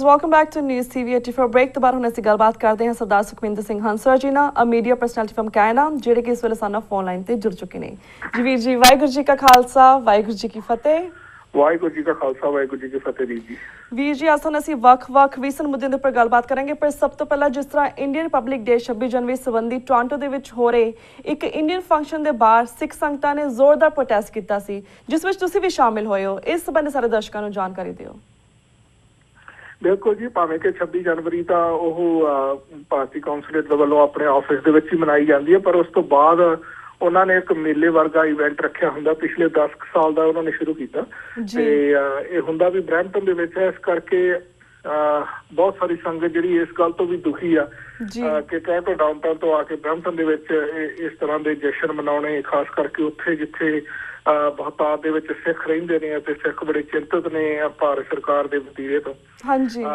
Viewers welcome back to news TV 84 break तो बाद ਹੁਣ ਅਸੀਂ ਗੱਲਬਾਤ ਕਰਦੇ ਹਾਂ ਸਰਦਾਰ ਸੁਖਵਿੰਦਰ ਸਿੰਘ ਹੰਸਰਾ ਜੀ ਨਾਲ ਅ ਮੀਡੀਆ ਪਰਸਨੈਲਿਟੀ ਫਰਮ ਕੈਨੇਡਾ ਜਿਹੜੇ ਕਿ ਇਸ ਵੇਲੇ ਸਾਨੂੰ ਫੋਨ ਲਾਈਨ ਤੇ ਜੁੜ ਚੁੱਕੇ ਨੇ ਜੀ ਵੀਰ ਜੀ ਵਾਹਿਗੁਰੂ ਜੀ ਕਾ ਖਾਲਸਾ ਵਾਹਿਗੁਰੂ ਜੀ ਕੀ ਫਤਿਹ ਵਾਹਿਗੁਰੂ ਜੀ ਕਾ ਖਾਲਸਾ ਵਾਹਿਗੁਰੂ ਜੀ ਕੀ ਫਤਿਹ ਜੀ ਵੀਰ ਜੀ ਅੱਜ ਅਸੀਂ ਵੱਖ-ਵੱਖ ਵਿਸਨ ਮੁੱਦਿਆਂ ਦੇ ਉੱਪਰ ਗੱਲਬਾਤ ਕਰਾਂਗੇ ਪਰ ਸਭ ਤੋਂ ਪਹਿਲਾਂ ਜਿਸ ਤਰ੍ਹਾਂ ਇੰਡੀਅਨ ਰਿਪਬਲਿਕ ਡੇ 26 ਜਨਵਰੀ ਸੰਬੰਧੀ ਟੋਰਾਂਟੋ ਦੇ ਵਿੱਚ ਹੋ ਰਹੇ ਇੱਕ ਇੰਡੀਅਨ ਫੰਕਸ਼ਨ ਦੇ ਬਾਹਰ ਸਿੱਖ ਸੰਗਤਾਂ ਨੇ ਜ਼ੋਰਦਾਰ ਪ੍ਰੋਟੈਸਟ ਕੀਤਾ ਸੀ ਜਿਸ ਵਿੱਚ ਤੁਸੀਂ ਵੀ ਸ਼ਾਮਿਲ ਹੋਏ ਹੋ ਇਸ ਸੰਬੰਧੀ ਸਾਰੇ ਦਰਸ਼ਕਾਂ ਨੂੰ ਜਾਣਕਾਰੀ ਦਿਓ ਬਿਲਕੁਲ ਜੀ ਭਾਵੇਂ ਕਿ 26 ਜਨਵਰੀ ਤਾਂ ਉਹ ਭਾਰਤੀ ਕੌਂਸਲੇਟ ਵੱਲੋਂ ਆਪਣੇ ਆਫਿਸ ਦੇ ਵਿੱਚ ਹੀ ਮਨਾਈ ਜਾਂਦੀ ਹੈ ਪਰ ਉਸ ਤੋਂ ਬਾਅਦ ਉਹਨਾਂ ਨੇ ਇੱਕ ਮੇਲੇ ਵਰਗਾ ਇਵੈਂਟ ਰੱਖਿਆ ਹੁੰਦਾ ਪਿਛਲੇ 10 ਸਾਲ ਦਾ ਉਹਨਾਂ ਨੇ ਸ਼ੁਰੂ ਕੀਤਾ ਤੇ ਇਹ ਹੁੰਦਾ ਵੀ ਬਰੈਂਪਟਨ ਦੇ ਵਿੱਚ ਹੈ ਇਸ ਕਰਕੇ ਬਹੁਤ ਸਾਰੀ ਸੰਗਤ ਜਿਹੜੀ ਇਸ ਗੱਲ ਤੋਂ ਵੀ ਦੁਖੀ ਆ ਕਿ ਟੋਰਾਂਟੋ ਡਾਊਨਟਾਊਨ ਤੋਂ ਆ ਕੇ ਬਰੈਂਪਟਨ ਦੇ ਵਿੱਚ ਇਸ ਤਰ੍ਹਾਂ ਦੇ ਜਸ਼ਨ ਮਨਾਉਣੇ ਖਾਸ ਕਰਕੇ ਉੱਥੇ ਜਿੱਥੇ ਬਹੁਤਾਤ ਦੇ ਵਿੱਚ ਸਿੱਖ ਰਹਿੰਦੇ ਨੇ ਅਤੇ ਸਿੱਖ ਬੜੇ ਚਿੰਤਤ ਨੇ ਭਾਰਤ ਸਰਕਾਰ ਦੇ ਵਤੀਰੇ ਤੋਂ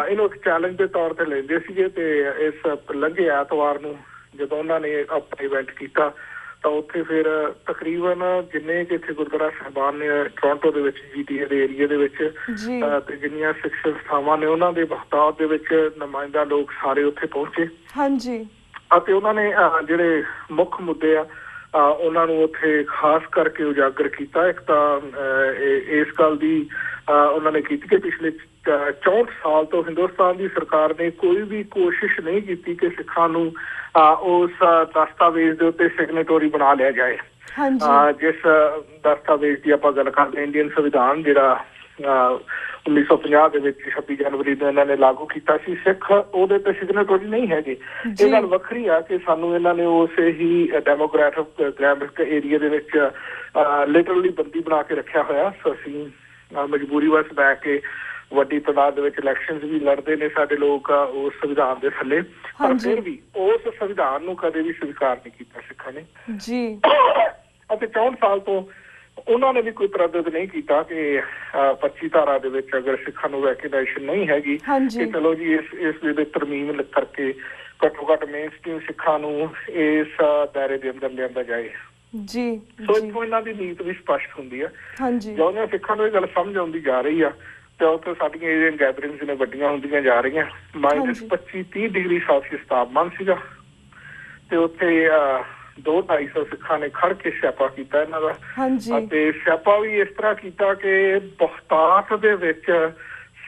ਇਹਨੂੰ ਇੱਕ ਚੈਲੰਜ ਦੇ ਤੌਰ ਤੇ ਲੈਂਦੇ ਸੀਗੇ ਤੇ ਇਸ ਲੰਘੇ ਐਤਵਾਰ ਨੂੰ ਜਦੋਂ ਉਹਨਾਂ ਨੇ ਆਪਣਾ ਇਵੈਂਟ ਕੀਤਾ ਤਾਂ ਉੱਥੇ ਫਿਰ ਤਕਰੀਬਨ ਜਿੰਨੇ ਕਿ ਇੱਥੇ ਗੁਰਦੁਆਰਾ ਸਾਹਿਬਾਨ ਨੇ ਟੋਰਾਂਟੋ ਦੇ ਵਿੱਚ GTA ਦੇ ਏਰੀਏ ਦੇ ਵਿੱਚ ਤੇ ਜਿੰਨੀਆਂ ਸਿੱਖ ਸੰਸਥਾਵਾਂ ਨੇ ਉਹਨਾਂ ਦੇ ਬਹੁਤਾਤ ਦੇ ਵਿੱਚ ਨੁਮਾਇੰਦਾ ਲੋਕ ਸਾਰੇ ਉੱਥੇ ਪਹੁੰਚੇ ਅਤੇ ਉਹਨਾਂ ਨੇ ਜਿਹੜੇ ਮੁੱਖ ਮੁੱਦੇ ਆ ਉਹਨਾਂ ਨੂੰ ਉੱਥੇ ਖਾਸ ਕਰਕੇ ਉਜਾਗਰ ਕੀਤਾ ਇੱਕ ਤਾਂ ਇਸ ਗੱਲ ਦੀ ਉਹਨਾਂ ਨੇ ਕੀਤੀ ਕਿ ਪਿਛਲੇ 64 ਸਾਲ ਤੋਂ ਹਿੰਦੁਸਤਾਨ ਦੀ ਸਰਕਾਰ ਨੇ ਕੋਈ ਵੀ ਕੋਸ਼ਿਸ਼ ਨਹੀਂ ਕੀਤੀ ਕਿ ਸਿੱਖਾਂ ਨੂੰ ਉਸ ਦਸਤਾਵੇਜ਼ ਦੇ ਉੱਤੇ ਸਿਗਨੇਟਰੀ ਬਣਾ ਲਿਆ ਜਾਏ ਜਿਸ ਦਸਤਾਵੇਜ਼ ਦੀ ਆਪਾਂ ਗੱਲ ਕਰਦੇ ਇੰਡੀਅਨ ਸੰਵਿਧਾਨ ਜਿਹੜਾ 1950 ਦੇ ਵਿੱਚ 26 ਜਨਵਰੀ ਨੂੰ ਇਹਨਾਂ ਨੇ ਲਾਗੂ ਕੀਤਾ ਸੀ ਸਿੱਖ ਉਹਦੇ ਤੇ ਸਿਗਨੇਟਰੀ ਨਹੀਂ ਹੈਗੇ ਇਹ ਗੱਲ ਵੱਖਰੀ ਆ ਕਿ ਸਾਨੂੰ ਇਹਨਾਂ ਨੇ ਉਸੇ ਹੀ ਡੈਮੋਗ੍ਰਾਫਿਕ ਏਰੀਆ ਦੇ ਵਿੱਚ ਲਿਟਰਲੀ ਬੰਦੀ ਬਣਾ ਕੇ ਰੱਖਿਆ ਹੋਇਆ ਸੋ ਅਸੀਂ ਮਜਬੂਰੀ ਵਸ ਬੈ ਕੇ ਵੱਡੀ ਤਾਦਾਦ ਦੇ ਵਿੱਚ ਇਲੈਕਸ਼ਨ ਵੀ ਲੜਦੇ ਨੇ ਸਾਡੇ ਲੋਕ ਉਸ ਸੰਵਿਧਾਨ ਦੇ ਥੱਲੇ ਪਰ ਫਿਰ ਵੀ ਉਸ ਸੰਵਿਧਾਨ ਨੂੰ ਕਦੇ ਵੀ ਸਵੀਕਾਰ ਨਹੀਂ ਕੀਤਾ ਸਿੱਖਾਂ ਨੇ ਅਤੇ 64 ਸਾਲ ਤੋਂ ਉਹਨਾਂ ਨੇ ਵੀ ਕੋਈ ਤਰੱਦਦ ਨਹੀਂ ਕੀਤਾ ਕਿ 25 ਧਾਰਾ ਦੇ ਵਿੱਚ ਅਗਰ ਸਿੱਖਾਂ ਨੂੰ ਰੈਕਗਨਾਈਜੇਸ਼ਨ ਨਹੀਂ ਹੈਗੀ ਕਿ ਚਲੋ ਜੀ ਇਸ ਦੇ ਤਰਮੀਮ ਕਰਕੇ ਘੱਟੋ ਘੱਟ ਮੇਨ ਸਟ੍ਰੀਮ ਸਿੱਖਾਂ ਨੂੰ ਇਸ ਦਾਇਰੇ ਦੇ ਅੰਦਰ ਲਿਆਂਦਾ ਜਾਏ ਸੋ ਇੱਥੋਂ ਇਹਨਾਂ ਦੀ ਨੀਤ ਵੀ ਸਪਸ਼ਟ ਹੁੰਦੀ ਹੈ ਜਦੋਂ ਸਿੱਖਾਂ ਨੂੰ ਇਹ ਗੱਲ ਸਮਝ ਆਉਂਦੀ ਜਾ ਰਹੀ ਆ ਤੇ ਉੱਥੇ ਸਾਡੀਆਂ ਏਰੀਅਨ ਗੈਦਰਿੰਗਸ ਨੇ ਵੱਡੀਆਂ ਹੁੰਦੀਆਂ ਜਾ ਰਹੀਆਂ -25-30 ਡਿਗਰੀ ਸੈਲਸੀਅਸ ਤਾਪਮਾਨ ਸੀਗਾ ਤੇ ਉੱਥੇ 200-250 ਸਿੱਖਾਂ ਨੇ ਖੜ ਕੇ ਸਿਆਪਾ ਕੀਤਾ ਇਹਨਾਂ ਦਾ ਅਤੇ ਸਿਆਪਾ ਵੀ ਇਸ ਤਰ੍ਹਾਂ ਕੀਤਾ ਕਿ ਬਹੁਤਾਤ ਦੇ ਵਿੱਚ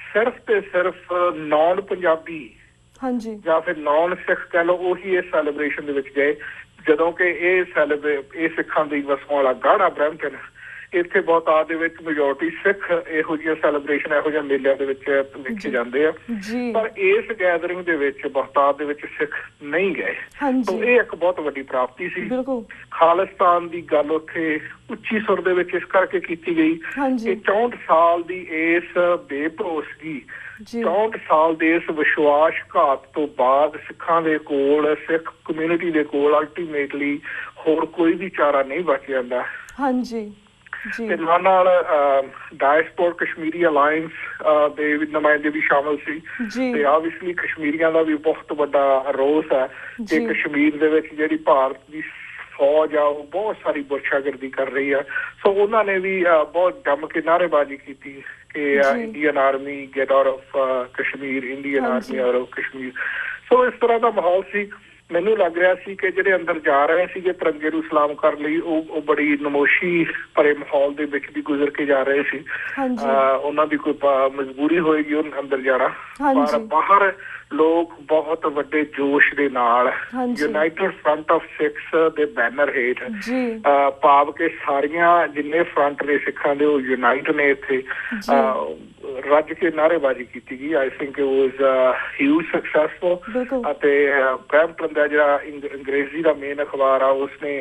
ਸਿਰਫ ਤੇ ਸਿਰਫ ਨੌਨ ਪੰਜਾਬੀ ਜਾਂ ਫਿਰ ਨੌਨ ਸਿੱਖ ਕਹਿ ਲਓ ਉਹੀ ਇਸ ਸੈਲੀਬ੍ਰੇਸ਼ਨ ਦੇ ਵਿੱਚ ਗਏ ਜਦੋਂ ਕਿ ਇਹ ਸਿੱਖਾਂ ਦੀ ਵਸੋਂ ਵਾਲਾ ਗਾੜਾ ਬਰੈਂਪਟਨ ਇੱਥੇ ਬਹੁਤਾਤ ਦੇ ਵਿੱਚ ਮੈਜੋਰਟੀ ਸਿੱਖ ਇਹੋ ਜਿਹੀਆਂ ਸੈਲੀਬ੍ਰੇਸ਼ਨ ਇਹੋ ਜਿਹੇ ਮੇਲਿਆਂ ਦੇ ਵਿੱਚ ਵੇਖੇ ਜਾਂਦੇ ਆ ਪਰ ਇਸ ਗੈਦਰਿੰਗ ਦੇ ਵਿੱਚ ਬਹੁਤਾਤ ਦੇ ਵਿੱਚ ਸਿੱਖ ਨਹੀਂ ਗਏ ਤਾਂ ਇਹ ਇੱਕ ਬਹੁਤ ਵੱਡੀ ਪ੍ਰਾਪਤੀ ਸੀ ਖਾਲਿਸਤਾਨ ਦੀ ਗੱਲ ਉੱਥੇ ਉੱਚੀ ਸੁਰ ਦੇ ਵਿੱਚ ਇਸ ਕਰਕੇ ਕੀਤੀ ਗਈ ਕਿ 64 ਸਾਲ ਦੀ ਇਸ ਬੇਭਰੋਸਗੀ 64 ਸਾਲ ਦੇ ਇਸ ਵਿਸ਼ਵਾਸਘਾਤ ਤੋਂ ਬਾਅਦ ਸਿੱਖਾਂ ਦੇ ਕੋਲ ਸਿੱਖ ਕਮਿਊਨਿਟੀ ਦੇ ਕੋਲ ਅਲਟੀਮੇਟਲੀ ਹੋਰ ਕੋਈ ਵੀ ਚਾਰਾ ਨਹੀਂ ਬਚ ਜਾਂਦਾ ਤੇ ਨਾਲ ਡਾਇਸਪੋਰ ਕਸ਼ਮੀਰੀ ਅਲਾਇੰਸ ਦੇ ਨੁਮਾਇੰਦੇ ਵੀ ਸ਼ਾਮਲ ਸੀ ਤੇ ਆਬਵੀਅਸਲੀ ਕਸ਼ਮੀਰੀਆਂ ਦਾ ਵੀ ਬਹੁਤ ਵੱਡਾ ਰੋਸ ਹੈ ਕਿ ਕਸ਼ਮੀਰ ਦੇ ਵਿੱਚ ਜਿਹੜੀ ਭਾਰਤ ਦੀ ਫੌਜ ਆ ਉਹ ਬਹੁਤ ਸਾਰੀ ਬੁਰਸ਼ਾਗਰਦੀ ਕਰ ਰਹੀ ਆ ਸੋ ਉਹਨਾਂ ਨੇ ਵੀ ਬਹੁਤ ਜੰਮ ਕੇ ਨਾਅਰੇਬਾਜ਼ੀ ਕੀਤੀ ਕਿ Indian army get out of Kashmir Indian army out of Kashmir so ਇਸ ਤਰ੍ਹਾਂ ਦਾ ਮਾਹੌਲ ਸੀ ਮੈਨੂੰ ਲੱਗ ਰਿਹਾ ਸੀ ਕਿ ਜਿਹੜੇ ਅੰਦਰ ਜਾ ਰਹੇ ਸੀਗੇ ਤਿਰੰਗੇ ਨੂੰ ਸਲਾਮ ਕਰਨ ਲਈ ਉਹ ਬੜੀ ਨਮੋਸ਼ੀ ਭਰੇ ਮਾਹੌਲ ਦੇ ਵਿੱਚ ਵੀ ਗੁਜ਼ਰ ਕੇ ਜਾ ਰਹੇ ਸੀ ਉਹਨਾਂ ਦੀ ਕੋਈ ਮਜਬੂਰੀ ਹੋਏਗੀ ਉਹ ਅੰਦਰ ਜਾਣਾ ਪਰ ਬਾਹਰ ਲੋਕ ਬਹੁਤ ਵੱਡੇ ਜੋਸ਼ ਦੇ ਨਾਲ ਯੂਨਾਈਟਿਡ ਫਰੰਟ ਆਫ ਸਿੱਖਸ ਦੇ ਬੈਨਰ ਹੇਠ ਭਾਵ ਕੇ ਸਾਰੀਆਂ ਜਿੰਨੇ ਫਰੰਟ ਨੇ ਸਿੱਖਾਂ ਦੇ ਉਹ ਯੂਨਾਈਟ ਨੇ ਇੱਥੇ ਰੱਜ ਕੇ ਨਾਅਰੇਬਾਜ਼ੀ ਕੀਤੀ ਗਈ I think it was huge successful ਅਤੇ ਬਰੈਂਪਟਨ ਦਾ ਜਿਹੜਾ ਅੰਗਰੇਜ਼ੀ ਦਾ ਮੇਨ ਅਖਬਾਰ ਆ ਉਸਨੇ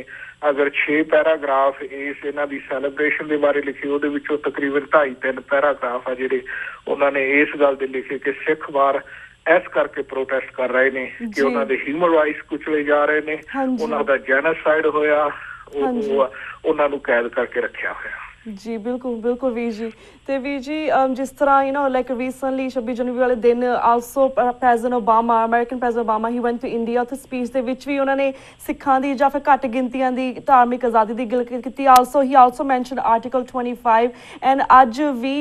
ਅਗਰ 6 ਪੈਰਾਗ੍ਰਾਫ ਇਹਨਾਂ ਦੀ ਸੈਲੀਬ੍ਰੇਸ਼ਨ ਦੇ ਬਾਰੇ ਲਿਖੇ ਉਹਦੇ ਵਿੱਚੋਂ ਤਕਰੀਬਨ 2.5-3 ਪੈਰਾਗ੍ਰਾਫ ਆ ਜਿਹੜੇ ਉਹਨਾਂ ਨੇ ਇਸ ਗੱਲ ਦੇ ਲਿਖੇ ਕਿ ਸਿੱਖ ਵਾਰ ਇਸ ਕਰਕੇ ਪ੍ਰੋਟੈਸਟ ਕਰ ਰਹੇ ਨੇ ਕਿ ਉਹਨਾਂ ਦੇ ਹਿਊਮਨ ਰਾਈਟਸ ਕੁਚਲੇ ਜਾ ਰਹੇ ਨੇ ਉਹਨਾਂ ਦਾ ਜੈਨੋਸਾਈਡ ਹੋਇਆ ਉਹਨਾਂ ਨੂੰ ਕੈਦ ਕਰਕੇ ਰੱਖਿਆ ਹੋਇਆ ਜੀ ਬਿਲਕੁਲ ਬਿਲਕੁਲ ਵੀਰ ਜੀ। ਤੇ ਵੀਰ ਜੀ ਜਿਸ ਤਰ੍ਹਾਂ ਲਾਈਕ ਰੀਸੈਂਟਲੀ 26 ਜਨਵਰੀ ਵਾਲੇ ਦਿਨ also president Obama American president Obama he went to India. ਉੱਥੇ ਸਪੀਚ ਦੇ ਵਿੱਚ ਵੀ ਉਹਨਾਂ ਨੇ ਸਿੱਖਾਂ ਦੀ ਜਾਂ ਫਿਰ ਘੱਟ ਗਿਣਤੀਆਂ ਦੀ ਧਾਰਮਿਕ ਆਜ਼ਾਦੀ ਦੀ ਗੱਲ ਕੀਤੀ। He also mention article 25 and ਅੱਜ ਵੀ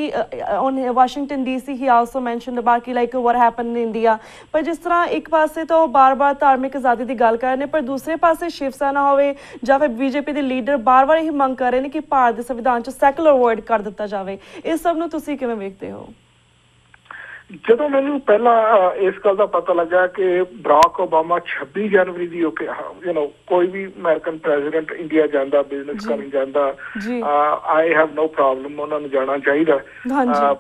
on Washington DC he also mention ਬਾਕੀ like what happen in India. ਪਰ ਜਿਸ ਤਰ੍ਹਾਂ ਇੱਕ ਪਾਸੇ ਤਾਂ ਉਹ ਬਾਰ-ਬਾਰ ਧਾਰਮਿਕ ਆਜ਼ਾਦੀ ਦੀ ਗੱਲ ਕਰ ਰਹੇ ਨੇ, ਪਰ ਦੂਸਰੇ ਪਾਸੇ ਸ਼ਿਵ ਸੈਨਾ ਹੋਵੇ ਜਾਂ ਫਿਰ ਬੀਜੇਪੀ ਦੇ ਲੀਡਰ ਬਾਰ-ਬਾਰ ਇਹ ਮੰਗ ਕਰ ਰਹੇ ਨੇ ਕਿ ਭਾਰਤ ਦੇ ਸੰਵਿਧਾਨ 'ਚ ਸੈਕੂਲਰ ਵਰਡ ਕਰ ਦਿੱਤਾ ਜਾਵੇ। ਇਸ ਸਭ ਨੂੰ ਤੁਸੀਂ ਕਿਵੇਂ ਵੇਖਦੇ ਹੋ? ਜਦੋਂ ਮੈਨੂੰ ਪਹਿਲਾਂ ਇਸ ਗੱਲ ਦਾ ਪਤਾ ਲੱਗਾ ਕਿ ਬਰਾਕ ਓਬਾਮਾ 26 ਜਨਵਰੀ ਦੀ ਕੋਈ ਵੀ ਅਮਰੀਕਨ ਪ੍ਰੈਜ਼ੀਡੈਂਟ ਇੰਡੀਆ ਜਾਂਦਾ, ਬਿਜ਼ਨਸ ਕਰਨ ਜਾਂਦਾ, ਆਈ ਹੈਵ ਨੋ ਪ੍ਰੋਬਲਮ, ਉਹਨਾਂ ਨੂੰ ਜਾਣਾ ਚਾਹੀਦਾ।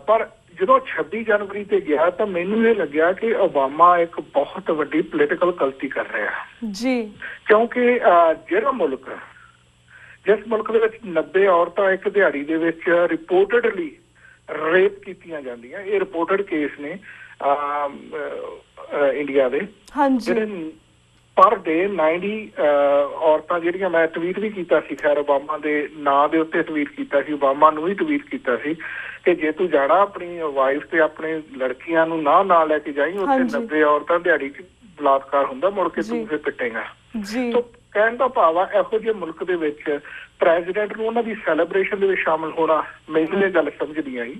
ਪਰ ਜਦੋਂ 26 ਜਨਵਰੀ ਤੇ ਗਿਆ ਤਾਂ ਮੈਨੂੰ ਇਹ ਲੱਗਿਆ ਕਿ ਓਬਾਮਾ ਇੱਕ ਬਹੁਤ ਵੱਡੀ ਪੋਲੀਟੀਕਲ ਗਲਤੀ ਕਰ ਰਿਹਾ ਜੀ, ਕਿਉਂਕਿ ਜਿਸ ਮੁਲਕ ਦੇ ਵਿੱਚ 90 ਔਰਤਾਂ ਇੱਕ ਦਿਹਾੜੀ ਦੇ ਵਿੱਚ ਰਿਪੋਰਟਡਲੀ ਰੇਪ ਕੀਤੀਆਂ ਜਾਂਦੀਆਂ, ਇਹ ਰਿਪੋਰਟਡ ਕੇਸ ਨੇ ਇੰਡੀਆ ਦੇ, ਜਿਹੜੇ ਪਰ ਡੇ 90 ਔਰਤਾਂ ਜਿਹੜੀਆਂ, ਮੈਂ ਟਵੀਟ ਵੀ ਕੀਤਾ ਸੀ, ਖੈਰ ਓਬਾਮਾ ਦੇ ਨਾਂ ਦੇ ਉੱਤੇ ਟਵੀਟ ਕੀਤਾ ਸੀ, ਓਬਾਮਾ ਨੂੰ ਵੀ ਟਵੀਟ ਕੀਤਾ ਸੀ ਕਿ ਜੇ ਤੂੰ ਜਾਣਾ ਆਪਣੀ ਵਾਈਫ ਤੇ ਆਪਣੇ ਲੜਕੀਆਂ ਨੂੰ ਨਾ ਲੈ ਕੇ ਜਾਈਂ, ਉੱਥੇ 90 ਔਰਤਾਂ ਦਿਹਾੜੀ 'ਚ ਬਲਾਤਕਾਰ ਹੁੰਦਾ, ਮੁੜ ਕੇ ਤੂੰ ਫਿਰ ਪਿੱਟੇਗਾ। ਕਹਿਣ ਦਾ ਭਾਵ ਆ ਇਹੋ ਜਿਹੇ ਮੁਲਕ ਦੇ ਵਿੱਚ ਪ੍ਰੈਜ਼ੀਡੈਂਟ ਨੂੰ ਉਹਨਾਂ ਦੀ ਸੈਲੀਬ੍ਰੇਸ਼ਨ ਦੇ ਵਿੱਚ ਸ਼ਾਮਲ ਹੋਣਾ, ਮੈਨੂੰ ਇਹ ਗੱਲ ਸਮਝ ਨਹੀਂ ਆਈ।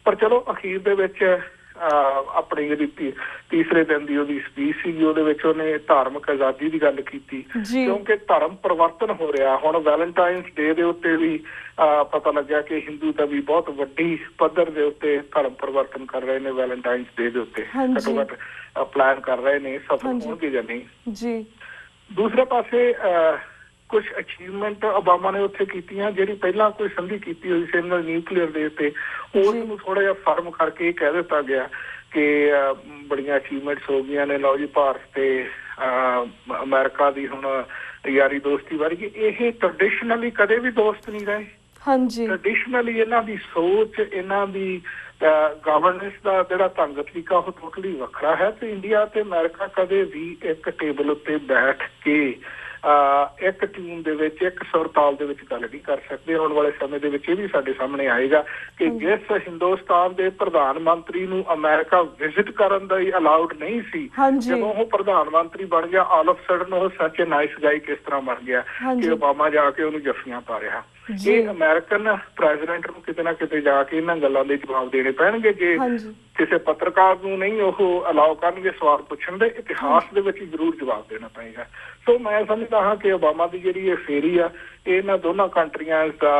ਪਰ ਚਲੋ ਅਖੀਰ ਦੇ ਵਿੱਚ ਆਪਣੀ ਜਿਹੜੀ ਤੀਸਰੇ ਦਿਨ ਦੀ ਉਹਦੀ ਸਪੀਚ ਸੀਗੀ, ਉਹਦੇ ਵਿੱਚ ਉਹਨੇ ਧਾਰਮਿਕ ਆਜ਼ਾਦੀ ਦੀ ਗੱਲ ਕੀਤੀ, ਕਿਉਂਕਿ ਧਰਮ ਪਰਿਵਰਤਨ ਹੋ ਰਿਹਾ। ਹੁਣ ਵੈਲੈਂਟਾਈਨਸ ਡੇ ਦੇ ਉੱਤੇ ਵੀ ਪਤਾ ਲੱਗਿਆ ਕਿ ਹਿੰਦੂ ਦਾ ਵੀ ਬਹੁਤ ਵੱਡੀ ਪੱਧਰ ਦੇ ਉੱਤੇ ਧਰਮ ਪਰਿਵਰਤਨ ਕਰ ਰਹੇ ਨੇ, ਵੈਲੈਂਟਾਈਨਸ ਡੇ ਦੇ ਉੱਤੇ ਘੱਟੋ ਘੱਟ ਪਲਾਨ ਕਰ ਰਹੇ ਨੇ, ਸਫਲ ਹੋਣਗੇ ਜਾਂ ਨਹੀਂ। ਦੂਸਰੇ ਪਾਸੇ ਕੁਝ ਅਚੀਵਮੈਂਟ ਓਬਾਮਾ ਨੇ ਉੱਥੇ ਕੀਤੀਆਂ, ਜਿਹੜੀ ਪਹਿਲਾਂ ਕੋਈ ਸੰਧੀ ਕੀਤੀ ਹੋਈ ਸੀ ਨਿਊਕਲੀਅਰ ਦੇ ਉੱਤੇ, ਉਸ ਨੂੰ ਥੋੜਾ ਜਿਹਾ ਫਰਮ ਕਰਕੇ ਕਹਿ ਦਿੱਤਾ ਗਿਆ ਕਿ ਬੜੀਆਂ ਅਚੀਵਮੈਂਟਸ ਹੋ ਗਈਆਂ ਨੇ, ਲਓ ਜੀ ਭਾਰਤ ਤੇ ਅਮਰੀਕਾ ਦੀ ਹੁਣ ਯਾਰੀ ਦੋਸਤੀ ਵੱਧ ਗਈ। ਇਹ ਟ੍ਰੈਡੀਸ਼ਨਲੀ ਕਦੇ ਵੀ ਦੋਸਤ ਨਹੀਂ ਰਹੇ। ਟ੍ਰੈਡੀਸ਼ਨਲੀ ਇਹਨਾਂ ਦੀ ਸੋਚ, ਇਹਨਾਂ ਦੀ ਗਵਰਨੈਂਸ ਦਾ ਜਿਹੜਾ ਢੰਗ ਤਰੀਕਾ ਉਹ ਟੋਟਲੀ ਵੱਖਰਾ ਹੈ, ਤੇ ਇੰਡੀਆ ਤੇ ਅਮਰੀਕਾ ਕਦੇ ਵੀ ਇੱਕ ਟੇਬਲ ਉੱਤੇ ਬੈਠ ਕੇ ਇੱਕ ਟੀਮ ਦੇ ਵਿੱਚ, ਇੱਕ ਸੁਰਤਾਲ ਦੇ ਵਿੱਚ ਗੱਲ ਨਹੀਂ ਕਰ ਸਕਦੇ। ਆਉਣ ਵਾਲੇ ਸਮੇਂ ਦੇ ਵਿੱਚ ਇਹ ਵੀ ਸਾਡੇ ਸਾਹਮਣੇ ਆਏਗਾ ਕਿ ਜਿਸ ਹਿੰਦੁਸਤਾਨ ਦੇ ਪ੍ਰਧਾਨ ਮੰਤਰੀ ਨੂੰ ਅਮਰੀਕਾ ਵਿਜ਼ਿਟ ਕਰਨ ਦਾ ਹੀ ਅਲਾਉਡ ਨਹੀਂ ਸੀ, ਜਦੋਂ ਉਹ ਪ੍ਰਧਾਨ ਮੰਤਰੀ ਬਣ ਗਿਆ, ਆਲ ਆਫ ਸਡਨ ਉਹ ਸੱਚ ਨਾਈਸ ਗਾਈ ਕਿਸ ਤਰ੍ਹਾਂ ਬਣ ਗਿਆ ਕਿ ਓਬਾਮਾ ਜਾ ਕੇ ਉਹਨੂੰ ਜੱਫੀਆਂ ਪਾ ਰਿਹਾ। ਇਹ ਅਮਰੀਕਨ ਪ੍ਰੈਜ਼ੀਡੈਂਟ ਨੂੰ ਕਿਤੇ ਨਾ ਕਿਤੇ ਜਾ ਕੇ ਇਹਨਾਂ ਗੱਲਾਂ ਦੇ ਜਵਾਬ ਦੇਣੇ ਪੈਣਗੇ। ਜੇ ਕਿਸੇ ਪੱਤਰਕਾਰ ਨੂੰ ਨਹੀਂ ਉਹ ਅਲਾਉ ਕਰਨਗੇ ਸਵਾਲ ਪੁੱਛਣ ਦੇ, ਇਤਿਹਾਸ ਦੇ ਵਿੱਚ ਜ਼ਰੂਰ ਜਵਾਬ ਦੇਣਾ ਪਏਗਾ। ਸੋ ਮੈਂ ਸਮਝਦਾ ਹਾਂ ਕਿ ਓਬਾਮਾ ਦੀ ਜਿਹੜੀ ਇਹ ਫੇਰੀ ਆ, ਇਹ ਇਹਨਾਂ ਦੋਨਾਂ ਕੰਟਰੀਆਂ ਦਾ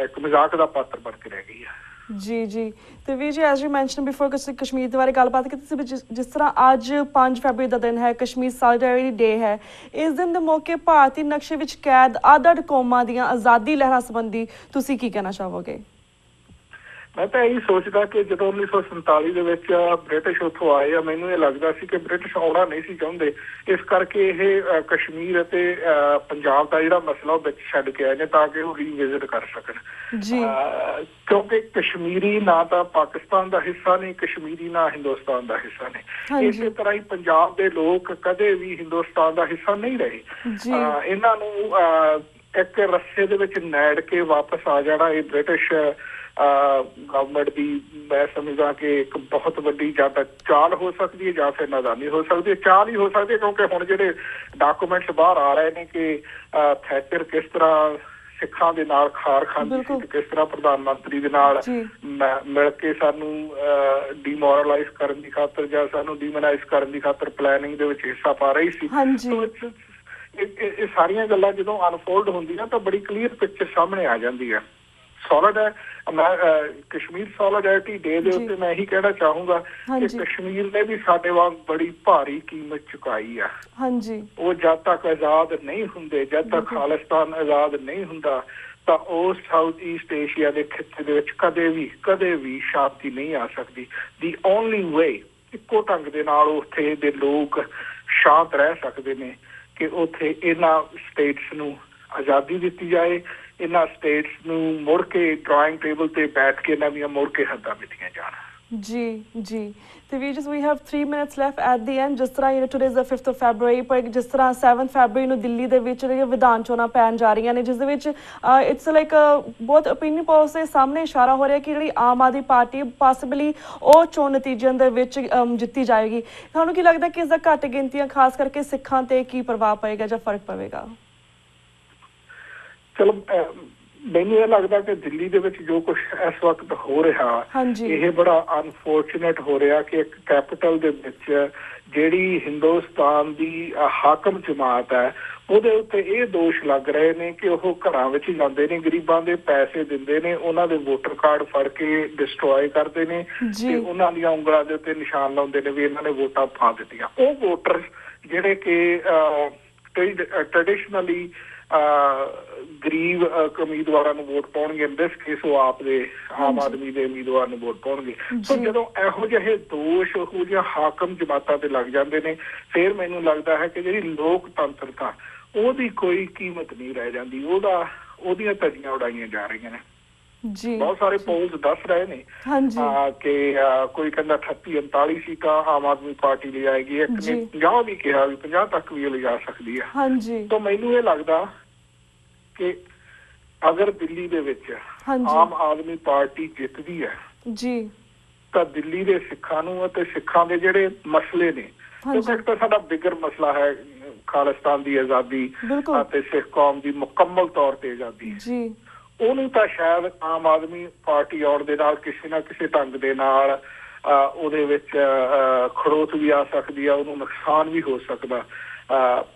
ਇੱਕ ਮਜ਼ਾਕ ਦਾ ਪਾਤਰ ਬਣ ਕੇ ਰਹਿ ਗਈ ਆ। ਜੀ ਤੇ ਵੀਰ ਜੀ, as you mention before, Kashmir ਦੇ ਬਾਰੇ ਗੱਲਬਾਤ ਕੀਤੀ ਸੀ। ਜਿਸ ਤਰ੍ਹਾਂ ਅੱਜ 5 ਫਰਵਰੀ ਦਾ ਦਿਨ ਹੈ, ਕਸ਼ਮੀਰ ਸੋਲੀਡੈਰਿਟੀ ਡੇ ਹੈ, ਇਸ ਦਿਨ ਦੇ ਮੌਕੇ ਭਾਰਤੀ ਨਕਸ਼ੇ ਵਿੱਚ ਕੈਦ ਅੱਡ-ਅੱਡ ਕੌਮਾਂ ਦੀਆਂ ਆਜ਼ਾਦੀ ਲਹਿਰਾਂ ਸੰਬੰਧੀ ਤੁਸੀਂ ਕੀ ਕਹਿਣਾ ਚਾਹੋਗੇ? ਮੈਂ ਤਾਂ ਇਹੀ ਸੋਚਦਾ ਕਿ ਜਦੋਂ 1947 ਦੇ ਵਿੱਚ ਬ੍ਰਿਟਿਸ਼ ਉੱਥੋਂ ਆਏ ਆ, ਮੈਨੂੰ ਇਹ ਲੱਗਦਾ ਸੀ ਕਿ ਬ੍ਰਿਟਿਸ਼ ਆਉਣਾ ਨਹੀਂ ਸੀ ਚਾਹੁੰਦੇ, ਇਸ ਕਰਕੇ ਇਹ ਕਸ਼ਮੀਰ ਅਤੇ ਪੰਜਾਬ ਦਾ ਜਿਹੜਾ ਮਸਲਾ ਉਹ ਵਿੱਚ ਛੱਡ ਕੇ ਆਏ ਨੇ ਤਾਂ ਕਿ ਉਹ ਰੀਵਿਜ਼ਿਟ ਕਰ ਸਕਣ। ਕਿਉਂਕਿ ਕਸ਼ਮੀਰੀ ਨਾ ਤਾਂ ਪਾਕਿਸਤਾਨ ਦਾ ਹਿੱਸਾ ਨੇ, ਕਸ਼ਮੀਰੀ ਨਾ ਹਿੰਦੁਸਤਾਨ ਦਾ ਹਿੱਸਾ ਨੇ। ਇਸੇ ਤਰ੍ਹਾਂ ਹੀ ਪੰਜਾਬ ਦੇ ਲੋਕ ਕਦੇ ਵੀ ਹਿੰਦੁਸਤਾਨ ਦਾ ਹਿੱਸਾ ਨਹੀਂ ਰਹੇ। ਇਹਨਾਂ ਨੂੰ ਇੱਕ ਰੱਸੇ ਦੇ ਵਿੱਚ ਨੈੜ ਕੇ ਵਾਪਸ ਆ ਜਾਣਾ, ਇਹ ਬ੍ਰਿਟਿਸ਼ ਗਵਰਨਮੈਂਟ ਦੀ ਮੈਂ ਸਮਝਦਾ ਕਿ ਇੱਕ ਬਹੁਤ ਵੱਡੀ ਜਾਂ ਤਾਂ ਚਾਲ ਹੋ ਸਕਦੀ ਹੈ ਜਾਂ ਫਿਰ ਨਾਦਾਨੀ ਹੋ ਸਕਦੀ ਹੈ। ਚਾਲ ਹੀ ਹੋ ਸਕਦੀ ਹੈ ਕਿਉਂਕਿ ਹੁਣ ਜਿਹੜੇ ਡਾਕੂਮੈਂਟਸ ਬਾਹਰ ਆ ਰਹੇ ਨੇ ਕਿ ਥੈਚਰ ਕਿਸ ਤਰ੍ਹਾਂ ਸਿੱਖਾਂ ਦੇ ਨਾਲ ਖਾਰ ਖਾਂਦੀ ਸੀ, ਕਿਸ ਤਰ੍ਹਾਂ ਪ੍ਰਧਾਨ ਮੰਤਰੀ ਦੇ ਨਾਲ ਮਿਲ ਕੇ ਸਾਨੂੰ ਡੀਮੋਰਲਾਈਜ਼ ਕਰਨ ਦੀ ਖਾਤਰ ਜਾਂ ਸਾਨੂੰ ਡੀਮੋਨਾਈਜ਼ ਕਰਨ ਦੀ ਖਾਤਰ ਪਲੈਨਿੰਗ ਦੇ ਵਿੱਚ ਹਿੱਸਾ ਪਾ ਰਹੀ ਸੀ। ਇਹ ਸਾਰੀਆਂ ਗੱਲਾਂ ਜਦੋਂ ਅਨਫੋਲਡ ਹੁੰਦੀਆਂ ਤਾਂ ਬੜੀ ਕਲੀਅਰ ਪਿਕਚਰ ਸਾਹਮਣੇ ਆ ਜਾਂਦੀ ਹੈ। ਸੋਲਿਡ ਹੈ ਕਸ਼ਮੀਰ ਸੋਲੀਡੈਰਿਟੀ ਡੇ ਦੇ ਉੱਤੇ ਮੈਂ ਇਹੀ ਕਹਿਣਾ ਚਾਹੂੰਗਾ ਕਿ ਕਸ਼ਮੀਰ ਨੇ ਵੀ ਸਾਡੇ ਵਾਂਗ ਬੜੀ ਭਾਰੀ ਕੀਮਤ ਚੁਕਾਈ ਆ। ਉਹ ਜਦ ਤੱਕ ਆਜ਼ਾਦ ਨਹੀਂ ਹੁੰਦੇ, ਜਦ ਤੱਕ ਖਾਲਿਸਤਾਨ ਆਜ਼ਾਦ ਨਹੀਂ ਹੁੰਦਾ, ਤਾਂ ਉਸ ਸਾਊਥ ਈਸਟ ਏਸ਼ੀਆ ਦੇ ਖਿੱਤੇ ਦੇ ਵਿੱਚ ਕਦੇ ਵੀ ਸ਼ਾਂਤੀ ਨਹੀਂ ਆ ਸਕਦੀ। ਦੀ ਓਨਲੀ ਵੇ, ਇੱਕੋ ਢੰਗ ਦੇ ਨਾਲ ਉੱਥੇ ਦੇ ਲੋਕ ਸ਼ਾਂਤ ਰਹਿ ਸਕਦੇ ਨੇ ਕਿ ਉੱਥੇ ਇਹਨਾਂ ਸਟੇਟਸ ਨੂੰ ਆਜ਼ਾਦੀ ਦਿੱਤੀ ਜਾਏ, ਇਹਨਾਂ ਸਟੇਟਸ ਨੂੰ ਮੁੜ ਕੇ ਡਰਾਇੰਗ ਟੇਬਲ ਤੇ ਬੈਠ ਕੇ ਇਹਨਾਂ ਦੀਆਂ ਮੁੜ ਕੇ ਹੱਦਾਂ ਮਿੱਥੀਆਂ ਜਾਣ। जी ਤੇ we just we have 3 minutes left at the end ਜਿਸ ਤਰ੍ਹਾਂ today is the 5th of February ਪਰ ਜਿਸ ਤਰ੍ਹਾਂ 7 ਫੈਬਰੂਅਰੀ ਨੂੰ ਦਿੱਲੀ ਦੇ ਵਿੱਚ ਜਿਹੜੀਆਂ ਵਿਧਾਨ ਚੋਣਾਂ ਪੈਣ ਜਾ ਰਹੀਆਂ ਨੇ ਜਿਸ ਦੇ ਵਿੱਚ ਇਟਸ ਲਾਈਕ ਬਹੁਤ ਓਪੀਨੀਅਨ ਪੋਲਸ ਦੇ ਸਾਹਮਣੇ ਇਸ਼ਾਰਾ ਹੋ ਰਿਹਾ ਕਿ ਜਿਹੜੀ ਆਮ ਆਦਮੀ ਪਾਰਟੀ ਪੋਸੀਬਲੀ ਉਹ ਚੋਣ ਨਤੀਜਿਆਂ ਦੇ ਵਿੱਚ ਜਿੱਤੀ ਜਾਏਗੀ ਤੁਹਾਨੂੰ ਕੀ ਲੱਗਦਾ ਕਿ ਇਸ ਦਾ ਘੱਟ ਗਿਣਤੀਆਂ ਖਾਸ ਕਰਕੇ ਸਿੱਖਾਂ ਤੇ ਕੀ ਪ੍ਰਭਾਵ ਪਏਗਾ ਜਾਂ ਫਰਕ ਪਵੇਗਾ ਚਲੋ ਮੈਨੂੰ ਇਹ ਲੱਗਦਾ ਕਿ ਦਿੱਲੀ ਦੇ ਵਿੱਚ ਜੋ ਕੁਝ ਇਸ ਵਕਤ ਹੋ ਰਿਹਾ ਇਹ ਬੜਾ ਅਨਫੋਰਚੂਨੇਟ ਹੋ ਰਿਹਾ ਕਿ ਇੱਕ ਕੈਪੀਟਲ ਦੇ ਵਿੱਚ ਜਿਹੜੀ ਹਿੰਦੁਸਤਾਨ ਦੀ ਹਾਕਮ ਜਮਾਤ ਹੈ ਉਹਦੇ ਉੱਤੇ ਇਹ ਦੋਸ਼ ਲੱਗ ਰਹੇ ਨੇ ਕਿ ਉਹ ਘਰਾਂ ਵਿੱਚ ਜਾਂਦੇ ਨੇ ਗਰੀਬਾਂ ਦੇ ਪੈਸੇ ਦਿੰਦੇ ਨੇ ਉਹਨਾਂ ਦੇ ਵੋਟਰ ਕਾਰਡ ਫੜ ਕੇ ਡਿਸਟਰੋਏ ਕਰਦੇ ਨੇ ਤੇ ਉਹਨਾਂ ਦੀਆਂ ਉਂਗਲਾਂ ਦੇ ਉੱਤੇ ਨਿਸ਼ਾਨ ਲਾਉਂਦੇ ਨੇ ਵੀ ਇਹਨਾਂ ਨੇ ਵੋਟਾਂ ਪਾ ਦਿੱਤੀਆਂ ਉਹ ਵੋਟਰ ਜਿਹੜੇ ਕਿ ਟ੍ਰੈਡੀਸ਼ਨਲੀ ਗਰੀਬ ਉਮੀਦਵਾਰਾਂ ਨੂੰ ਵੋਟ ਪਾਉਣਗੇ ਇਨ ਦਿਸ ਕੇਸ ਉਹ ਆਮ ਆਦਮੀ ਦੇ ਉਮੀਦਵਾਰ ਨੂੰ ਵੋਟ ਪਾਉਣਗੇ ਸੋ ਜਦੋਂ ਇਹੋ ਜਿਹੇ ਦੋਸ਼ ਉਹੋ ਜਿਹੀਆਂ ਹਾਕਮ ਜਮਾਤਾਂ ਤੇ ਲੱਗ ਜਾਂਦੇ ਨੇ ਫਿਰ ਮੈਨੂੰ ਲੱਗਦਾ ਹੈ ਕਿ ਜਿਹੜੀ ਲੋਕਤੰਤਰਤਾ ਉਹਦੀ ਕੋਈ ਕੀਮਤ ਨਹੀਂ ਰਹਿ ਜਾਂਦੀ ਉਹਦੀਆਂ ਧੱਜੀਆਂ ਉਡਾਈਆਂ ਜਾ ਰਹੀਆਂ ਨੇ ਬਹੁਤ ਸਾਰੇ ਪੋਲਸ ਦੱਸ ਰਹੇ ਨੇ ਕਿ ਕੋਈ ਕਹਿੰਦਾ 38-39 ਸੀਟਾਂ ਆਮ ਆਦਮੀ ਪਾਰਟੀ ਲਈ ਆਏਗੀ ਇੱਕ ਨੇ 50 ਵੀ ਕਿਹਾ ਵੀ 50 ਤੱਕ ਵੀ ਲਿਜਾ ਸਕਦੀ ਹੈ ਤਾਂ ਮੈਨੂੰ ਇਹ ਲੱਗਦਾ ਕਿ ਅਗਰ ਦਿੱਲੀ ਦੇ ਵਿੱਚ ਆਮ ਆਦਮੀ ਪਾਰਟੀ ਜਿੱਤਦੀ ਹੈ ਤਾਂ ਦਿੱਲੀ ਦੇ ਸਿੱਖਾਂ ਨੂੰ ਅਤੇ ਸਿੱਖਾਂ ਦੇ ਜਿਹੜੇ ਮਸਲੇ ਨੇ ਕਿਉਂਕਿ ਤਾਂ ਸਾਡਾ ਬਿਗਰ ਮਸਲਾ ਹੈ ਖਾਲਿਸਤਾਨ ਦੀ ਆਜ਼ਾਦੀ ਅਤੇ ਸਿੱਖ ਕੌਮ ਦੀ ਮੁਕੰਮਲ ਤੌਰ ਤੇ ਆਜ਼ਾਦੀ ਉਹਨੂੰ ਤਾਂ ਸ਼ਾਇਦ ਆਮ ਆਦਮੀ ਪਾਰਟੀ ਆਉਣ ਦੇ ਨਾਲ ਕਿਸੇ ਨਾ ਕਿਸੇ ਢੰਗ ਦੇ ਨਾਲ ਉਹਦੇ ਵਿੱਚ ਖੜੋਤ ਵੀ ਆ ਸਕਦੀ ਆ ਉਹਨੂੰ ਨੁਕਸਾਨ ਵੀ ਹੋ ਸਕਦਾ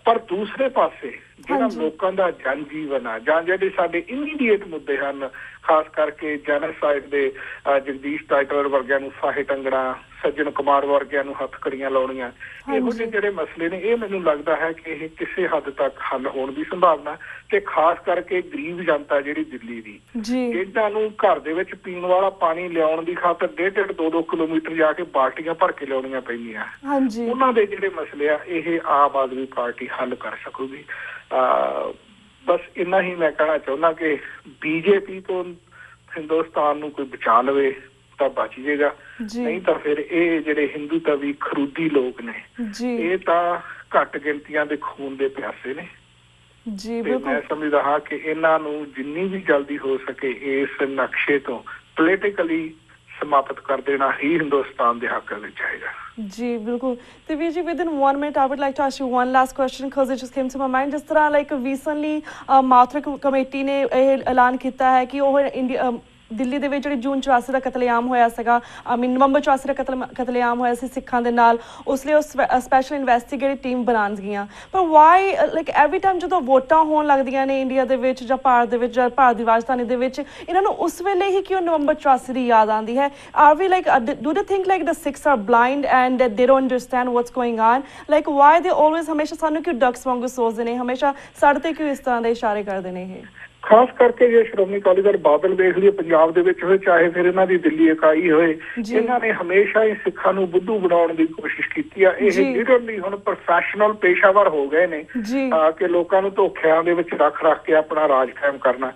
ਪਰ ਦੂਸਰੇ ਪਾਸੇ ਜਿਹੜਾ ਲੋਕਾਂ ਦਾ ਜਨ ਜੀਵਨ ਆ ਜਾਂ ਜਿਹੜੇ ਸਾਡੇ ਇਮੀਡੀਏਟ ਮੁੱਦੇ ਹਨ ਖਾਸ ਕਰਕੇ ਜੈਨੋਸਾਈਡ ਦੇ ਜਗਦੀਸ਼ ਟਾਈਟਲਰ ਵਰਗਿਆਂ ਨੂੰ ਫਾਹੇ ਟੰਗਣਾ ਸੱਜਣ ਕੁਮਾਰ ਵਰਗਿਆਂ ਨੂੰ ਹੱਥਕੜੀਆਂ ਲਾਉਣੀਆਂ ਇਹੋ ਜਿਹੇ ਜਿਹੜੇ ਮਸਲੇ ਨੇ ਇਹ ਮੈਨੂੰ ਲੱਗਦਾ ਹੈ ਕਿ ਇਹ ਕਿਸੇ ਹੱਦ ਤੱਕ ਹੱਲ ਹੋਣ ਦੀ ਸੰਭਾਵਨਾ ਤੇ ਖਾਸ ਕਰਕੇ ਗਰੀਬ ਜਨਤਾ ਜਿਹੜੀ ਦਿੱਲੀ ਦੀ ਇਹਨਾਂ ਨੂੰ ਘਰ ਦੇ ਵਿੱਚ ਪੀਣ ਵਾਲਾ ਪਾਣੀ ਲਿਆਉਣ ਦੀ ਖਾਤਰ 1.5 2 ਕਿਲੋਮੀਟਰ ਜਾ ਕੇ ਬਾਲਟੀਆਂ ਭਰ ਕੇ ਲਿਆਉਣੀਆਂ ਪੈਂਦੀਆਂ ਉਹਨਾਂ ਦੇ ਜਿਹੜੇ ਮਸਲੇ ਆ ਇਹ ਆਮ ਆਦਮੀ ਪਾਰਟੀ ਹੱਲ ਕਰ ਸਕੂਗੀ ਬਸ ਇੰਨਾ ਹੀ ਮੈਂ ਕਹਿਣਾ ਚਾਹੁੰਦਾ ਕਿ ਬੀਜੇਪੀ ਤੋਂ ਹਿੰਦੁਸਤਾਨ ਨੂੰ ਕੋਈ ਬਚਾ ਲਵੇ ਤਾਂ ਬਚ ਜਾਏਗਾ ਨਹੀਂ ਤਾਂ ਫਿਰ ਇਹ ਜਿਹੜੇ ਹਿੰਦੂ ਤਵੀ ਖਰੂਦੀ ਲੋਕ ਨੇ ਇਹ ਤਾਂ ਘੱਟ ਗਿਣਤੀਆਂ ਦੇ ਖੂਨ ਦੇ ਪਿਆਸੇ ਨੇ ਤੇ ਮੈਂ ਸਮਝਦਾ ਹਾਂ ਕਿ ਇਹਨਾਂ ਨੂੰ ਜਿੰਨੀ ਵੀ ਜਲਦੀ ਹੋ ਸਕੇ ਇਸ ਨਕਸ਼ੇ ਤੋਂ ਪੋਲੀਟੀਕਲੀ ਸਮਾਪਤ ਕਰ ਦੇਣਾ ਹੀ ਹਿੰਦੁਸਤਾਨ ਦੇ ਹੱਕ ਵਿੱਚ ਆਏਗਾ ਜੀ ਬਿਲਕੁਲ ਤੇ ਵੀਰ ਜੀ within 1 minute I would like to ask you one last question because it just came to my mind ਜਿਸ ਤਰ੍ਹਾਂ like recently ਮਾਥੁਰ ਕਮੇਟੀ ਨੇ ਇਹ ਐਲਾਨ ਕੀਤਾ ਹੈ ਕਿ ਉਹ ਇੰਡੀਆ ਦਿੱਲੀ ਦੇ ਵਿੱਚ ਜਿਹੜੀ ਜੂਨ 84 ਦਾ ਕਤਲੇਆਮ ਹੋਇਆ ਸੀਗਾ ਨਵੰਬਰ 84 ਦਾ ਕਤਲੇਆਮ ਹੋਇਆ ਸੀ ਸਿੱਖਾਂ ਦੇ ਨਾਲ ਉਸ ਲਈ ਉਹ ਸਪੈਸ਼ਲ ਇਨਵੈਸਟੀਗੇਟਿਵ ਟੀਮ ਬਣਾਉਣਗੀਆਂ ਪਰ ਵਾਈ ਲਾਈਕ ਐਵਰੀ ਟਾਈਮ ਜਦੋਂ ਵੋਟਾਂ ਹੋਣ ਲੱਗਦੀਆਂ ਨੇ ਇੰਡੀਆ ਦੇ ਵਿੱਚ ਜਾਂ ਭਾਰਤ ਦੇ ਵਿੱਚ ਜਾਂ ਭਾਰਤ ਦੀ ਰਾਜਧਾਨੀ ਦੇ ਵਿੱਚ ਇਹਨਾਂ ਨੂੰ ਉਸ ਵੇਲੇ ਹੀ ਕਿਉਂ ਨਵੰਬਰ 84 ਦੀ ਯਾਦ ਆਉਂਦੀ ਹੈ are we like do they think like the Sikhs are blind and they don't understand what's going on like why they always ਹਮੇਸ਼ਾ ਸਾਨੂੰ ਕਿਉਂ ਡਕਸ ਵਾਂਗੂ ਸੋਚਦੇ ਨੇ ਹਮੇਸ਼ਾ ਸਾਡੇ ਤੇ ਕਿਉਂ ਇਸ ਤਰ੍ਹਾਂ ਦੇ ਇਸ਼ਾਰੇ ਕਰਦੇ ਨੇ ਇਹ ਖਾਸ ਕਰਕੇ ਜੇ ਸ਼੍ਰੋਮਣੀ ਅਕਾਲੀ ਦਲ ਬਾਦਲ ਵੇਖ ਲਈਏ ਪੰਜਾਬ ਦੇ ਵਿੱਚ ਹੋਏ ਚਾਹੇ ਫਿਰ ਇਹਨਾਂ ਦੀ ਦਿੱਲੀ ਇਕਾਈ ਹੋਏ ਇਹਨਾਂ ਨੇ ਹਮੇਸ਼ਾ ਹੀ ਸਿੱਖਾਂ ਨੂੰ ਬੁੱਧੂ ਬਣਾਉਣ ਦੀ ਕੋਸ਼ਿਸ਼ ਕੀਤੀ ਆ ਇਹ ਲਿਟਰਲੀ ਹੁਣ ਪ੍ਰੋਫੈਸ਼ਨਲ ਪੇਸ਼ਾਵਰ ਹੋ ਗਏ ਨੇ ਕਿ ਲੋਕਾਂ ਨੂੰ ਧੋਖਿਆਂ ਦੇ ਵਿੱਚ ਰੱਖ ਕੇ ਆਪਣਾ ਰਾਜ ਕਾਇਮ ਕਰਨਾ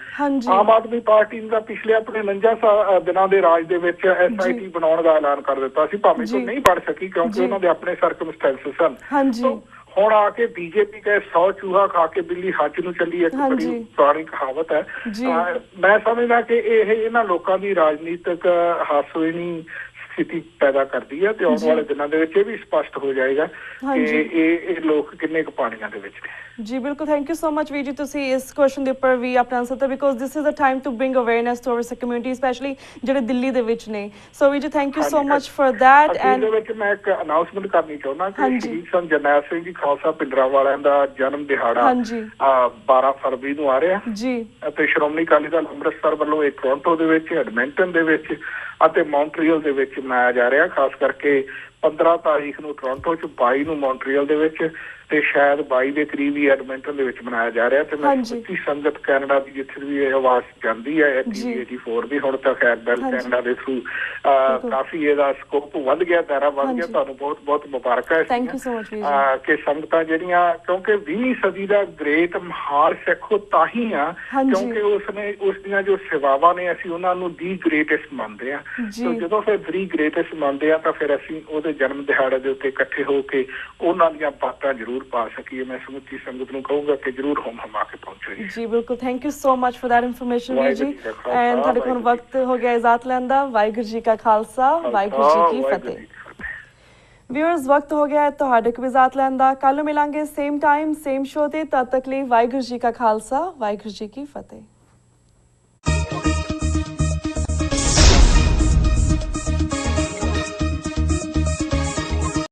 ਆਮ ਆਦਮੀ ਪਾਰਟੀ ਨੇ ਤਾਂ ਪਿਛਲੇ ਆਪਣੇ 49 ਦਿਨਾਂ ਦੇ ਰਾਜ ਦੇ ਵਿੱਚ SIT ਬਣਾਉਣ ਦਾ ਐਲਾਨ ਕਰ ਦਿੱਤਾ ਸੀ ਭਾਵੇਂ ਕੋਈ ਨਹੀਂ ਬਣ ਸਕੀ ਕਿਉਂਕਿ ਉਹਨਾਂ ਦੇ ਆਪਣੇ ਸਰਕਮਸਟੈਂਸਸ ਸਨ ਹੁਣ ਆ ਕੇ ਬੀਜੇਪੀ ਕਹੇ 100 ਚੂਹਾ ਖਾ ਕੇ ਬਿੱਲੀ ਹੱਜ ਨੂੰ ਚੱਲੀ ਇੱਕ ਬੜੀ ਪੁਰਾਣੀ ਕਹਾਵਤ ਹੈ ਮੈਂ ਸਮਝਦਾ ਕਿ ਇਹ ਇਹਨਾਂ ਲੋਕਾਂ ਦੀ ਰਾਜਨੀਤਿਕ ਹਾਸੋਹੀਣੀ ਸਥਿਤੀ ਪੈਦਾ ਕਰਦੀ ਹੈ ਤੇ ਆਉਣ ਵਾਲੇ ਦਿਨਾਂ ਦੇ ਵਿੱਚ ਇਹ ਵੀ ਸਪਸ਼ਟ ਹੋ ਜਾਏਗਾ ਕਿ ਇਹ ਲੋਕ ਕਿੰਨੇ ਕੁ ਪਾਣੀਆਂ ਦੇ ਵਿੱਚ ਨੇ ਜੀ ਬਿਲਕੁਲ ਥੈਂਕ ਯੂ ਸੋ ਮਚ ਵੀਰ ਜੀ ਤੁਸੀਂ ਇਸ ਕੁਐਸਚਨ ਦੇ ਉੱਪਰ ਵੀ ਆਪਣਾ ਆਨਸਰ ਦਿੱਤਾ because this is a time to bring awareness to our community specially ਜਿਹੜੇ ਦਿੱਲੀ ਦੇ ਵਿੱਚ ਨੇ ਸੋ ਵੀਰ ਜੀ thank you so much for that and ਇਹਦੇ ਵਿੱਚ ਮੈਂ ਇੱਕ ਅਨਾਉਂਸਮੈਂਟ ਕਰਨੀ ਚਾਹੁੰਦਾ ਕਿ ਸ਼ਹੀਦ ਸੰਤ ਜਰਨੈਲ ਸਿੰਘ ਜੀ ਖਾਲਸਾ ਪਿੰਡਰਾਂ ਵਾਲਿਆਂ ਦਾ ਜਨਮ ਦਿਹਾੜਾ 12 ਫਰਵਰੀ ਨੂੰ ਆ ਰਿਹਾ ਜੀ ਅਤੇ ਸ਼੍ਰੋਮਣੀ ਅਕਾਲੀ ਦਲ ਅੰਮ੍ਰਿਤਸਰ ਵੱਲੋਂ ਇਹ ਟੋਰਾਂਟੋ ਦੇ ਵਿੱਚ ਐਡਮਿੰਟਨ ਦੇ ਵਿੱਚ ਅਤੇ ਮੌਂਟਰੀਅਲ ਦੇ ਵਿੱਚ ਮਨਾਇਆ ਜਾ ਰਿਹਾ ਖਾਸ ਕਰਕੇ 15 ਤਾਰੀਖ ਨੂੰ ਟੋਰਾਂਟੋ 'ਚ 22 ਨੂੰ ਮੌਂਟਰੀਅਲ ਦੇ ਵਿੱਚ ਤੇ ਸ਼ਾਇਦ 22 ਦੇ ਕਰੀਬ ਹੀ ਐਡਮਿੰਟਨ ਦੇ ਵਿੱਚ ਮਨਾਇਆ ਜਾ ਰਿਹਾ ਤੇ ਮੈਂ ਹਾਂਜੀ। ਸੱਚੀ ਸੰਗਤ ਕੈਨੇਡਾ ਦੀ ਜਿੱਥੇ ਵੀ ਇਹ ਆਵਾਜ਼ ਜਾਂਦੀ ਹੈ ਜੀ। TV84 ਦੀ ਹੁਣ ਤਾਂ ਖੈਰ ਬੈਲ ਹਾਂਜੀ। ਕੈਨੇਡਾ ਦੇ ਥਰੂ ਬਿਲਕੁਲ। ਕਾਫੀ ਇਹਦਾ ਸਕੋਪ ਵੱਧ ਗਿਆ, ਦਾਇਰਾ ਵੱਧ ਗਿਆ। ਹਾਂਜੀ। ਤੁਹਾਨੂੰ ਬਹੁਤ ਬਹੁਤ ਮੁਬਾਰਕਾਂ ਇਸ ਥੈਂਕ ਯੂ ਸੋ ਮਚ ਵੀਰ ਜੀ। ਕਿ ਸੰਗਤਾਂ ਜਿਹੜੀਆਂ ਕਿਉਂਕਿ 20ਵੀਂ ਸਦੀ ਦਾ ਗ੍ਰੇਟ ਮਹਾਨ ਸਿੱਖ ਉਹ ਤਾਂ ਹੀ ਆ ਹਾਂਜੀ। ਕਿਉਂਕਿ ਉਸਨੇ ਉਸ ਦੀਆਂ ਜੋ ਸੇਵਾਵਾਂ ਨੇ ਅਸੀਂ ਉਹਨਾਂ ਨੂੰ ਦੀ ਗ੍ਰੇਟੈਸਟ ਮੰਨਦੇ ਆ। ਜੀ। ਤੇ ਜਦੋਂ ਫਿਰ ਦੀ ਗ੍ਰੇਟੈਸਟ ਮੰਨਦੇ ਆ ਤਾਂ ਫਿਰ ਅਸੀਂ ਉਹਦੇ ਜਨਮ ਦਿਹਾੜੇ ਦੇ ਉੱਤੇ ਇਕੱਠੇ ਹੋ ਕੇ ਉਹਨਾਂ ਦੀਆਂ ਬਾਤਾਂ ਜ਼ਰੂਰ ਪਾ ਸਕੀਏ। ਮੈਂ ਸਮੁੱਚੀ ਸੰਗਤ ਨੂੰ ਕਹੂੰਗਾ ਕਿ ਜ਼ਰੂਰ ਹੋਮ ਹਮਾ ਕੇ ਪਹੁੰਚੋ ਜੀ। ਜੀ ਬਿਲਕੁਲ, thank you so much for that information ਵੀਰ ਜੀ। ਵਾਹਿਗੁਰੂ ਜੀ ਕਾ ਖਾਲਸਾ, ਐਂਡ ਤੁਹਾਡੇ ਕੋਲ ਵਾਹਿਗੁਰੂ ਵਕਤ ਹੋ ਗਿਆ ਇਜਾਜ਼ਤ ਲੈਣ ਦਾ। ਵਾਹਿਗੁਰੂ ਜੀ ਕਾ ਖਾਲਸਾ, ਵਾਹਿਗੁਰੂ ਜੀ ਕੀ ਵਾਹਿਗੁਰੂ ਫਤਿਹ। ਜੀ ਕੀ ਫਤਿਹ। ਵਿਊਅਰਸ, ਵਕਤ ਹੋ ਗਿਆ ਹੈ ਤੁਹਾਡੇ ਕੋਲ ਇਜਾਜ਼ਤ ਲੈਣ ਦਾ। ਕੱਲ੍ਹ ਨੂੰ ਮਿਲਾਂਗੇ ਸੇਮ ਟਾਈਮ ਸੇਮ ਸ਼ੋ ਤੇ। ਤਦ ਤੱਕ ਲਈ ਵਾਹਿਗੁਰੂ ਜੀ ਕਾ ਖਾਲਸਾ, ਵਾਹਿਗੁਰੂ ਜੀ ਕੀ ਫਤਿਹ।